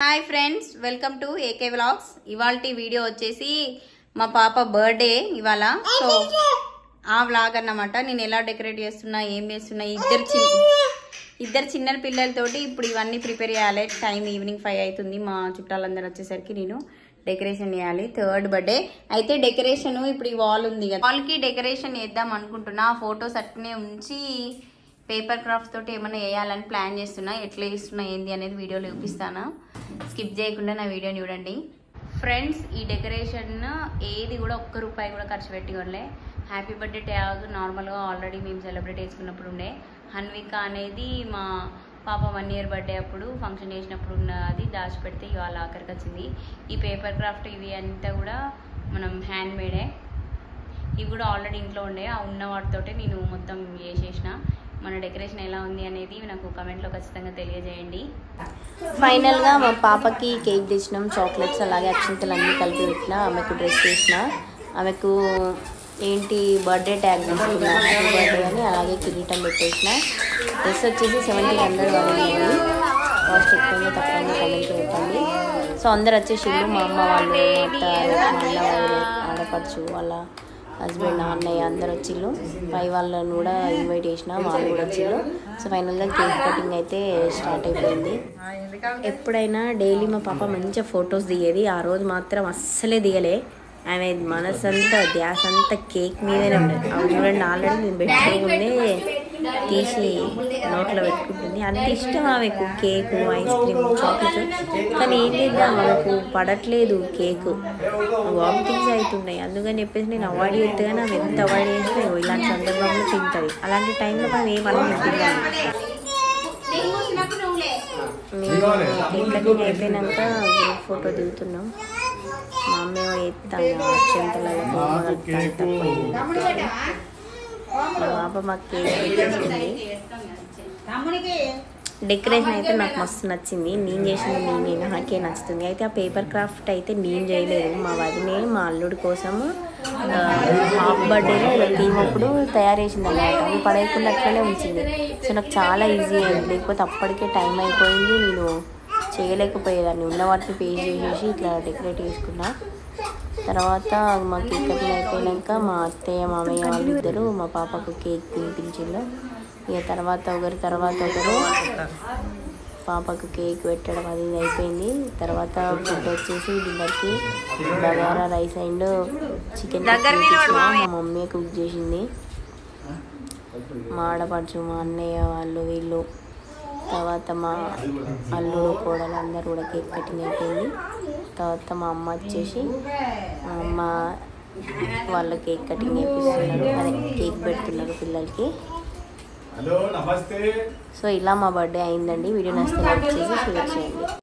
hi friends welcome to AK vlogs इवाल्टी video వచ్చేసి మా పాప బర్త్డే ఇవాళ సో ఆ వ్లాగ్ అన్నమాట నేను ఎలా డెకరేట్ చేస్తున్నా ఏం చేస్తున్నా ఇద్దరు చిన్న పిల్లలతోటి ఇప్పుడు ఇవన్నీ ప్రిపేర్ చేయాలి టైం ఈవినింగ్ 5 అవుతుంది మా చుట్టాలందరూ వచ్చేసరికి నేను డెకరేషన్ చేయాలి థర్డ్ బర్త్డే అయితే డెకరేషన్ ఇప్పుడు ఈ వాల్ ఉంది కదా వాల్ కి డెకరేషన్ చేద్దాం అనుకుంటున్నా ఫోటోస్ అట్నే ఉంచి పేపర్ క్రాఫ్ట్ తోటి ఏమైనా వేయాలని ప్లాన్ చేస్తున్నా ఎట్లా చేస్తున్నా ఏంది అనేది వీడియోలో చూపిస్తాను స్కిప్ చేయకుండా నా వీడియోని చూడండి ఫ్రెండ్స్ ఈ డెకరేషన్ ఏది కూడా ఒక్క రూపాయి కూడా ఖర్చు పెట్టుకోలే హ్యాపీ బర్త్డే ట్యాగ్ నార్మల్గా ఆల్రెడీ మేము సెలబ్రేట్ చేసుకున్నప్పుడు ఉండే హన్విక అనేది మా పాప 1 year బర్త్డే అప్పుడు ఫంక్షన్ చేసినప్పుడు ఉన్నది దాచిపెడితే ఇవాళ ఆఖరికి వచ్చింది ఈ పేపర్ క్రాఫ్ట్ ఇవి అంతా కూడా మనం హ్యాండ్ మేడే ఇవి కూడా ఆల్రెడీ ఇంట్లో ఉండే ఆ ఉన్న వాటితోటే నేను మొత్తం చేసేసిన మన డెకరేషన్ ఎలా ఉంది అనేది నాకు కామెంట్లో ఖచ్చితంగా తెలియజేయండి ఫైనల్ గా మా పాపకి కేక్ తెచ్చినాం చాక్లెట్స్ అలాగే అక్షంతలు అన్ని కలిపి పెట్టిన ఆమెకు డ్రెస్ చేసిన ఆమెకు ఏంటి బర్త్డే ట్యాగ్ తీసుకున్నా హ్యాపీ బర్త్డే అని అలాగే కిరీటం పెట్టేసిన డ్రెస్ వచ్చేసి 1700 పడింది కాస్ట్ ఎక్కువగా తక్కువగా కామెంట్ పెట్టండి సో అందరు వచ్చేసి మా అమ్మ వాళ్ళు ఆడపడుచు వాళ్ళ హస్బెండ్ అన్నయ్య అందరు వచ్చిళ్ళు పై వాళ్ళని కూడా ఇన్వైట్ చేసిన వాళ్ళు కూడా వచ్చిళ్ళు సో ఫైనల్గా కేక్ కటింగ్ అయితే స్టార్ట్ అయిపోయింది ఎప్పుడైనా డైలీ మా పాప మంచిగా ఫొటోస్ దిగేది ఆ రోజు మాత్రం అస్సలే దిగలే ఆమె మనసంతా ధ్యాస అంతా కేక్ మీదనే ఉండేది అవి చూడండి ఆల్రెడీ నేను పెట్టుకుంటే తీసి నోట్లో పెట్టుకుంటుంది అంత ఇష్టం ఆమెకు కేకు ఐస్ క్రీమ్ చాక్లెట్స్ కానీ ఏం చేద్దాం ఆమెకు పడట్లేదు కేకు వామిటింగ్స్ అవుతున్నాయి అందుకని చెప్పేసి నేను అవాయిడ్ చేస్తే కానీ ఆమె ఎంత అవాయిడ్ చేస్తే ఇలాంటి సందర్భంలో తింటుంది అలాంటి టైంలో మనం ఏమన్నా తింటాము మేము కేక్ కటింగ్ అయిపోయినాక గ్రూప్ ఫోటో దిగుతున్నాం మా అమ్మ ఎత్తాను అక్షంతలలో మా పాప మాకు కేక్ పెట్టేసింది డెకరేషన్ అయితే నాకు మస్తు నచ్చింది నేను చేసింది నాకే నచ్చుతుంది అయితే ఆ పేపర్ క్రాఫ్ట్ అయితే నేను చేయలేదు మా వదినే మా అల్లుడి కోసము హాఫ్ బర్త్డేలో థీమ్ అప్పుడు తయారు చేసింది అన్నమాట అది పడేయకుండా అట్లనే ఉంచింది సో నాకు చాలా ఈజీ అయింది లేకపోతే అప్పటికే టైం అయిపోయింది నేను చేయలేకపోయేదాన్ని ఉన్న వాటిని పేస్ట్ చేసేసి ఇట్లా డెకరేట్ చేసుకున్నా తర్వాత మా కేక్ కటింగ్ అయిపోయాక మా అత్తయ్య మామయ్య వాళ్ళు ఇద్దరు మా పాపకు కేక్ తినిపించిండు ఇక తర్వాత ఒకరు పాపకు కేక్ పెట్టడం అది అయిపోయింది తర్వాత ఫుడ్ వచ్చేసి డిన్నర్కి బగారా రైస్ అండ్ చికెన్ మా మమ్మీ కుక్ చేసింది మా ఆడపడుచు మా అన్నయ్య వాళ్ళు వీళ్ళు తర్వాత మా అల్లుడు కోడలు అందరూ కూడా కేక్ కటింగ్ అయిపోయింది తర్వాత మా అమ్మ వచ్చేసి మా అమ్మ వాళ్ళ కేక్ కటింగ్ అయిపోతున్నారు అదే కేక్ పెడుతున్నారు పిల్లలకి సో ఇలా మా బర్త్డే అయిందండి వీడియో నచ్చితే లైక్ చేసి షేర్ చేయండి